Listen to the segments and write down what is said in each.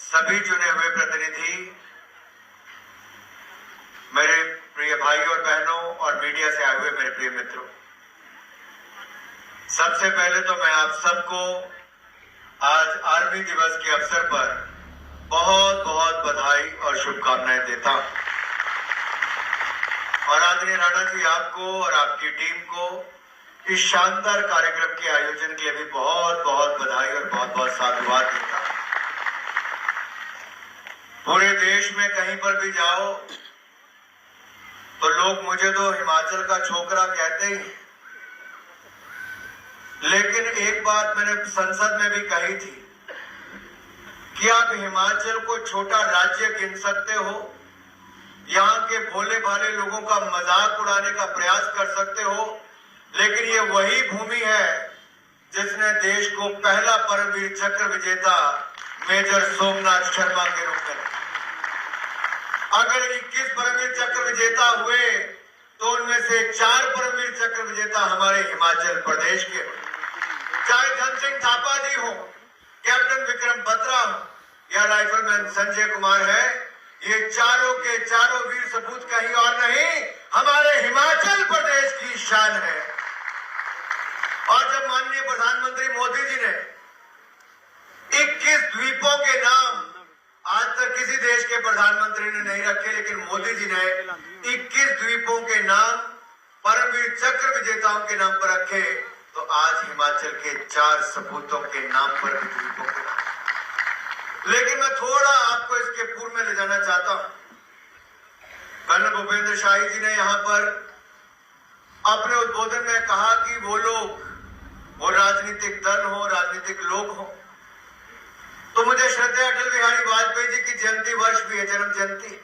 सभी चुने हुए प्रतिनिधि, मेरे प्रिय भाई और बहनों और मीडिया से आए हुए मेरे प्रिय मित्रों, सबसे पहले तो मैं आप सबको आज आर्मी दिवस के अवसर पर बहुत बहुत बधाई और शुभकामनाएं देता हूं। और आदरणीय राणा जी, आपको और आपकी टीम को इस शानदार कार्यक्रम के आयोजन के लिए भी बहुत बहुत बधाई और बहुत बहुत साधुवाद देता हूं। पूरे देश में कहीं पर भी जाओ तो लोग मुझे तो हिमाचल का छोकरा कहते ही, लेकिन एक बात मैंने संसद में भी कही थी कि आप हिमाचल को छोटा राज्य गिन सकते हो, यहाँ के भोले भाले लोगों का मजाक उड़ाने का प्रयास कर सकते हो, लेकिन ये वही भूमि है जिसने देश को पहला परमवीर चक्र विजेता मेजर सोमनाथ शर्मा के रूप में, अगर 21 परमवीर चक्र विजेता हुए तो उनमें से 4 परमवीर चक्र विजेता हमारे हिमाचल प्रदेश के, चाहे धन सिंह थापा जी हो, कैप्टन विक्रम बत्रा हो या राइफलमैन संजय कुमार है, ये चारों के चारों वीर सपूत कहीं और नहीं, हमारे हिमाचल प्रदेश की शान है। और जब माननीय प्रधानमंत्री मोदी जी ने 21 द्वीपों के नाम आज तक किसी देश के प्रधानमंत्री ने नहीं रखे, लेकिन मोदी जी ने 21 द्वीपों के नाम परमवीर चक्र विजेताओं के नाम पर रखे, तो आज हिमाचल के 4 सपूतों के नाम पर भी द्वीपों के नाम। लेकिन मैं थोड़ा आपको इसके पूर्व में ले जाना चाहता हूं। कर्नल भूपेंद्र शाही जी ने यहां पर अपने उद्बोधन में कहा कि वो लोग, वो राजनीतिक दल हो, राजनीतिक लोग हो, तो मुझे श्रद्धेय अटल बिहारी वाजपेयी जी की जयंती वर्ष भी है, जन्म जयंती,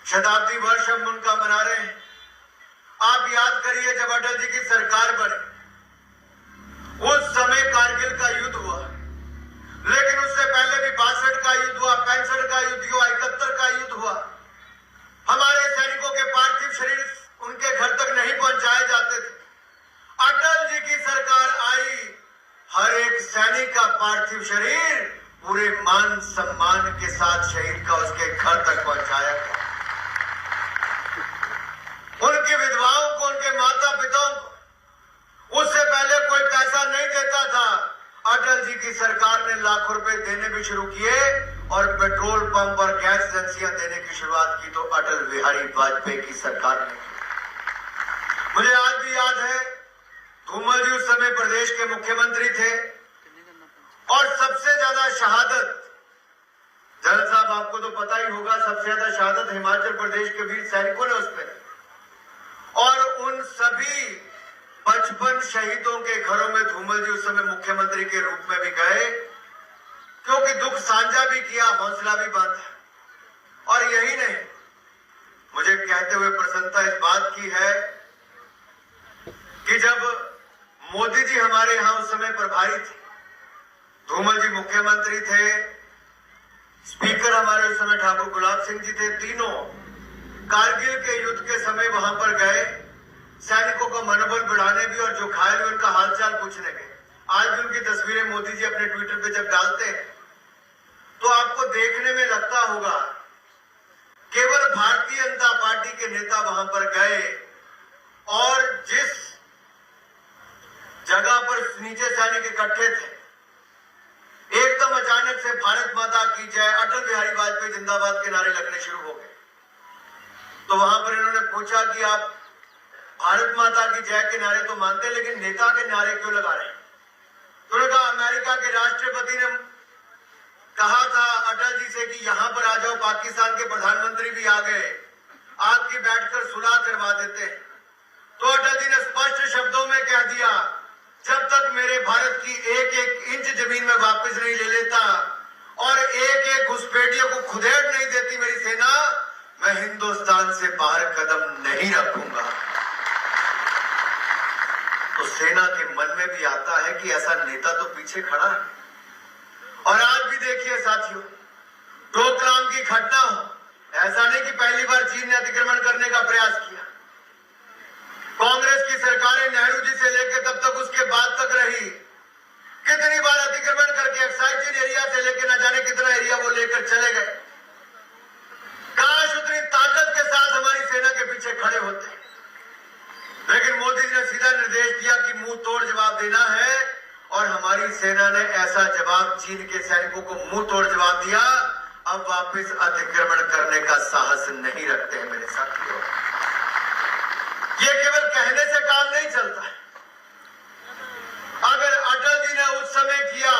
शताब्दी वर्ष हम उनका मना रहे हैं। आप याद करिए, जब अटल जी की सरकार बनी उस समय कारगिल का युद्ध हुआ, लेकिन उससे पहले भी 62 का युद्ध हुआ, 65 का युद्ध हुआ, 71 का युद्ध हुआ। हमारे सैनिकों के पार्थिव शरीर उनके घर तक नहीं पहुंचाए जाते थे। अटल जी की सरकार आई, हर एक सैनिक का पार्थिव शरीर पूरे मान सम्मान के साथ शहीद का उसके घर तक पहुंचाया गया। उनकी विधवाओं को, उनके माता पिताओं को उससे पहले कोई पैसा नहीं देता था। अटल जी की सरकार ने लाखों रुपए देने भी शुरू किए और पेट्रोल पंप और गैस एजेंसियां देने की शुरुआत की तो अटल बिहारी वाजपेयी की सरकार ने की। मुझे आज भी याद है, धूमल जी उस समय प्रदेश के मुख्यमंत्री थे और सबसे ज्यादा शहादत, जनरल साहब आपको तो पता ही होगा, सबसे ज्यादा शहादत हिमाचल प्रदेश के वीर सैनिकों ने उसमें, और उन सभी 55 शहीदों के घरों में धूमल जी उस समय मुख्यमंत्री के रूप में भी गए, क्योंकि दुख साझा भी किया, हौसला भी बांधा। और यही नहीं, मुझे कहते हुए प्रसन्नता इस बात की है कि जब मोदी जी हमारे यहां उस समय प्रभारी थे, धूमल जी मुख्यमंत्री थे, स्पीकर हमारे उस समय ठाकुर गुलाब सिंह जी थे, तीनों कारगिल के युद्ध के समय वहां पर गए, सैनिकों का मनोबल बढ़ाने भी और जो घायल हुए उनका हालचाल पूछने गए। आज भी उनकी तस्वीरें मोदी जी अपने ट्विटर पे जब डालते हैं तो आपको देखने में लगता होगा केवल भारतीय जनता पार्टी के नेता वहां पर गए और जिस जगह पर नीचे सैनिक इकट्ठे थे, एकदम अचानक से भारत माता की जय, अटल बिहारी वाजपेयी जिंदाबाद के नारे लगने शुरू हो गए। तो वहां पर इन्होंने पूछा कि आप भारत माता की जय के नारे तो मानते, लेकिन नेता के नारे क्यों लगा रहे हैं? तो उन्होंने कहा, अमेरिका के राष्ट्रपति ने कहा था अटल जी से कि यहां पर आ जाओ, पाकिस्तान के प्रधानमंत्री भी आ गए, आपकी बैठकर सुलह करवा देते हैं। तो अटल जी ने स्पष्ट शब्दों में कह दिया, जब तक मेरे भारत की एक एक इंच जमीन में वापस नहीं ले लेता और एक एक घुसपैठियों को खुदेड़ नहीं देती मेरी सेना, मैं हिंदुस्तान से बाहर कदम नहीं रखूंगा। तो सेना के मन में भी आता है कि ऐसा नेता तो पीछे खड़ा है। और आज भी देखिए साथियों, डोकलाम की घटना हो, ऐसा नहीं कि पहली बार चीन ने अतिक्रमण करने का प्रयास किया। कांग्रेस की सरकारें नेहरू जी से लेकर तब तक उसके बाद तक रही, कितनी बार अतिक्रमण करके एक्साइज एरिया से लेकर न जाने कितना एरिया वो लेकर सेना ने ऐसा जवाब चीन के सैनिकों को मुंह तोड़ जवाब दिया, अब वापस अतिक्रमण करने का साहस नहीं रखते हैं मेरे साथियों। ये केवल कहने से काम नहीं चलता है। अगर अटल जी ने उस समय किया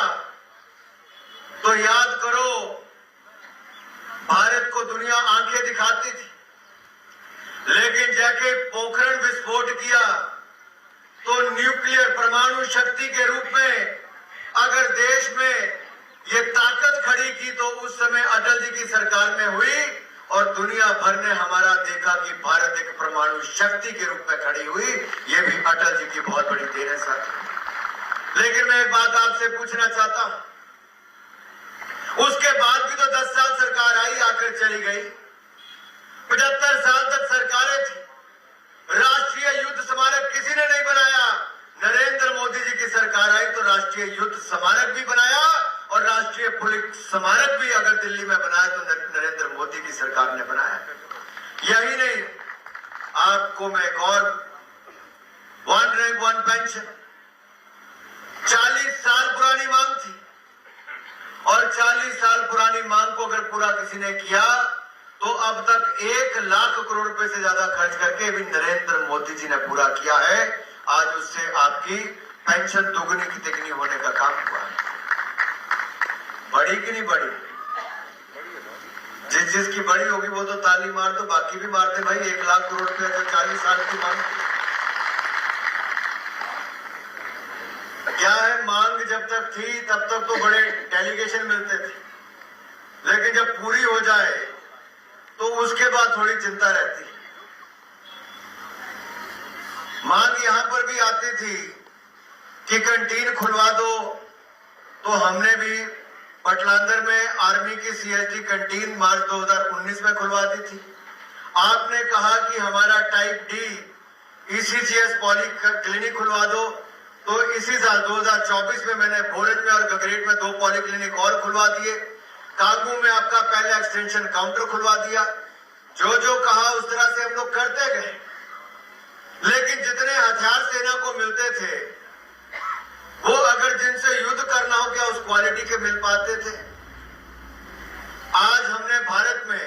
तो याद करो, भारत को दुनिया आंखें दिखाती थी, लेकिन जाके पोखरण विस्फोट किया तो न्यूक्लियर परमाणु शक्ति के रूप में अगर देश में ये ताकत खड़ी की तो उस समय अटल जी की सरकार में हुई और दुनिया भर ने हमारा देखा कि भारत एक परमाणु शक्ति के रूप में खड़ी हुई। ये भी अटल जी की बहुत बड़ी देन है साथी। लेकिन मैं एक बात आपसे पूछना चाहता हूं, उसके बाद भी तो 10 साल सरकार आई, आकर चली गई। 75 साल तक सरकारें थी, राष्ट्रीय युद्ध स्मारक किसी ने नहीं बनाया। नरेंद्र मोदी जी की सरकार आई तो राष्ट्रीय युद्ध स्मारक भी बनाया और राष्ट्रीय पुलिस स्मारक भी अगर दिल्ली में बनाया तो नरेंद्र मोदी की सरकार ने बनाया। यही नहीं, आपको मैं एक और वन रैंक वन पेंशन 40 साल पुरानी मांग थी और 40 साल पुरानी मांग को अगर पूरा किसी ने किया तो अब तक 1 लाख करोड़ रुपए से ज्यादा खर्च करके भी नरेंद्र मोदी जी ने पूरा किया है। आज उससे आपकी पेंशन दुगनी की तिगनी होने का काम हुआ है। बढ़ी कि नहीं बढ़ी? जिसकी बड़ी होगी वो तो ताली मार दो, बाकी भी मारते भाई। 1 लाख करोड़ रुपए तो 40 साल की मांग। क्या है, मांग जब तक थी तब तक तो बड़े डेलीगेशन मिलते थे, लेकिन जब पूरी हो जाए तो उसके बाद थोड़ी चिंता रहती है। मांग यहां पर भी आती थी कि कैंटीन खुलवा दो, तो हमने भी पटलांदर में आर्मी की सीएसडी कैंटीन मार्च 2019 में खुलवा दी थी। आपने कहा कि हमारा टाइप डी ईसीजीएस पॉली क्लिनिक खुलवा दो, तो इसी साल 2024 में मैंने भोरज में और गगरेट में 2 पॉली क्लिनिक और खुलवा दिए। कागू में आपका पहला एक्सटेंशन काउंटर खुलवा दिया। जो जो कहा उस तरह से हम लोग करते गए, लेकिन जितने हथियार सेना को मिलते थे वो अगर जिनसे युद्ध करना हो क्या उस क्वालिटी के मिल पाते थे? आज हमने भारत में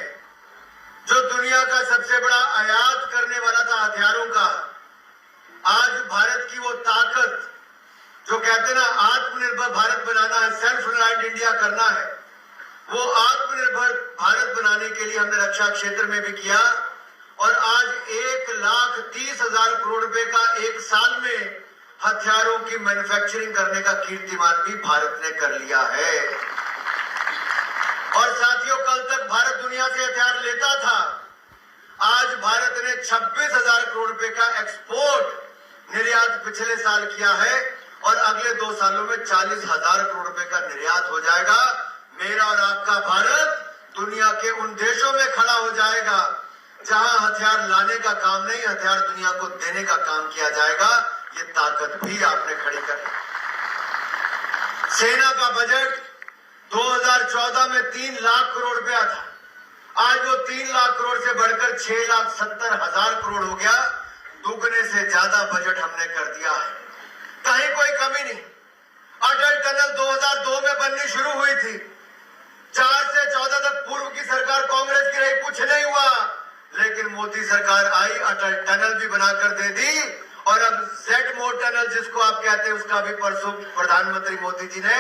जो दुनिया का सबसे बड़ा आयात करने वाला था हथियारों का, आज भारत की वो ताकत जो कहते ना आत्मनिर्भर भारत बनाना है, सेल्फ रिलायंट इंडिया करना है, वो आत्मनिर्भर भारत बनाने के लिए हमने रक्षा क्षेत्र में भी किया। और आज 1,30,000 करोड़ रुपए का एक साल में हथियारों की मैन्युफैक्चरिंग करने का कीर्तिमान भी भारत ने कर लिया है। और साथियों, कल तक भारत दुनिया से हथियार लेता था, आज भारत ने 26,000 करोड़ रुपए का एक्सपोर्ट निर्यात पिछले साल किया है और अगले 2 सालों में 40,000 करोड़ रुपए का निर्यात हो जाएगा। मेरा और आपका भारत दुनिया के उन देशों में खड़ा हो जाएगा जहां हथियार लाने का काम नहीं, हथियार दुनिया को देने का काम किया जाएगा। ये ताकत भी आपने खड़ी कर। सेना का बजट 2014 में 3 लाख करोड़ रुपया था, आज वो 3 लाख करोड़ से बढ़कर 6,70,000 करोड़ हो गया। दुगने से ज्यादा बजट हमने कर दिया है, कहीं कोई कमी नहीं। अटल टनल 2002 में बननी शुरू हुई थी, 4 से 14 तक पूर्व की सरकार कांग्रेस की रही, कुछ नहीं हुआ। लेकिन मोदी सरकार आई, अटल टनल भी बनाकर दे दी और अब जेड मोड टनल जिसको आप कहते हैं उसका भी परसों प्रधानमंत्री मोदी जी ने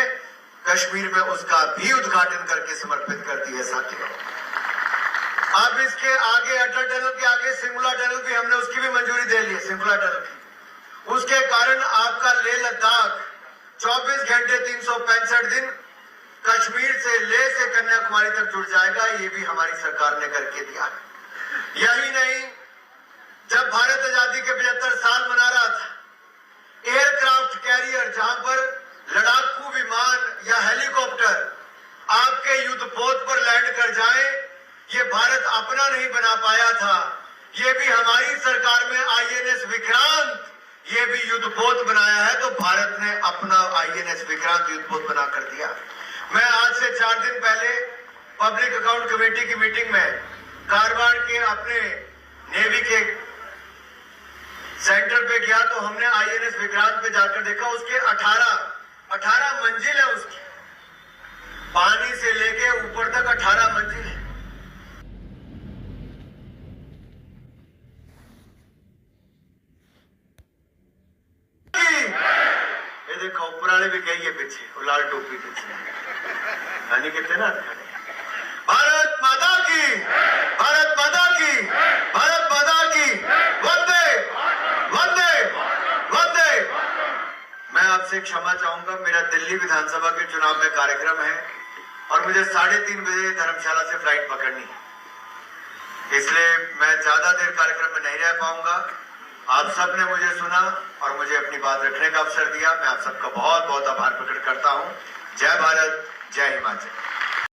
कश्मीर में उसका भी उद्घाटन करके समर्पित कर दिया साथियों। अब इसके आगे अटल टनल के आगे सिंगुला टनल भी हमने उसकी भी मंजूरी दे ली है, सिंगुला टनल की। उसके कारण आपका लेह लद्दाख 24 घंटे 365 दिन कश्मीर से लेह से कन्याकुमारी तक जुड़ जाएगा। ये भी हमारी सरकार ने करके दिया है। यही नहीं, जब भारत आजादी के 75 साल मना रहा था, एयरक्राफ्ट कैरियर जहां पर लड़ाकू विमान या हेलीकॉप्टर आपके युद्धपोत पर लैंड कर जाए, ये भारत अपना नहीं बना पाया था। ये भी हमारी सरकार में आईएनएस विक्रांत ये भी युद्धपोत बनाया है, तो भारत ने अपना आईएनएस विक्रांत युद्धपोत बना कर दिया। मैं आज से 4 दिन पहले पब्लिक अकाउंट कमेटी की मीटिंग में कारवाड़ के अपने नेवी के सेंटर पे गया, तो हमने आईएनएस विक्रांत पे जाकर देखा, उसके 18 18 मंजिल है उसकी, पानी से लेके ऊपर तक 18 मंजिल है। ये देखो ऊपर वाले भी गई है पीछे, वो लाल टोपी पीछे यानी कितने ना खड़े। भारत माता की, भारत माता की, भारत माता की, वंदे वंदे वंदे। मैं आपसे क्षमा चाहूंगा, मेरा दिल्ली विधानसभा के चुनाव में कार्यक्रम है और मुझे 3:30 बजे धर्मशाला से फ्लाइट पकड़नी है, इसलिए मैं ज्यादा देर कार्यक्रम में नहीं रह पाऊंगा। आप सब ने मुझे सुना और मुझे अपनी बात रखने का अवसर दिया। मैं आप सबका बहुत बहुत आभार प्रकट करता हूं। जय भारत, जय हिमाचल।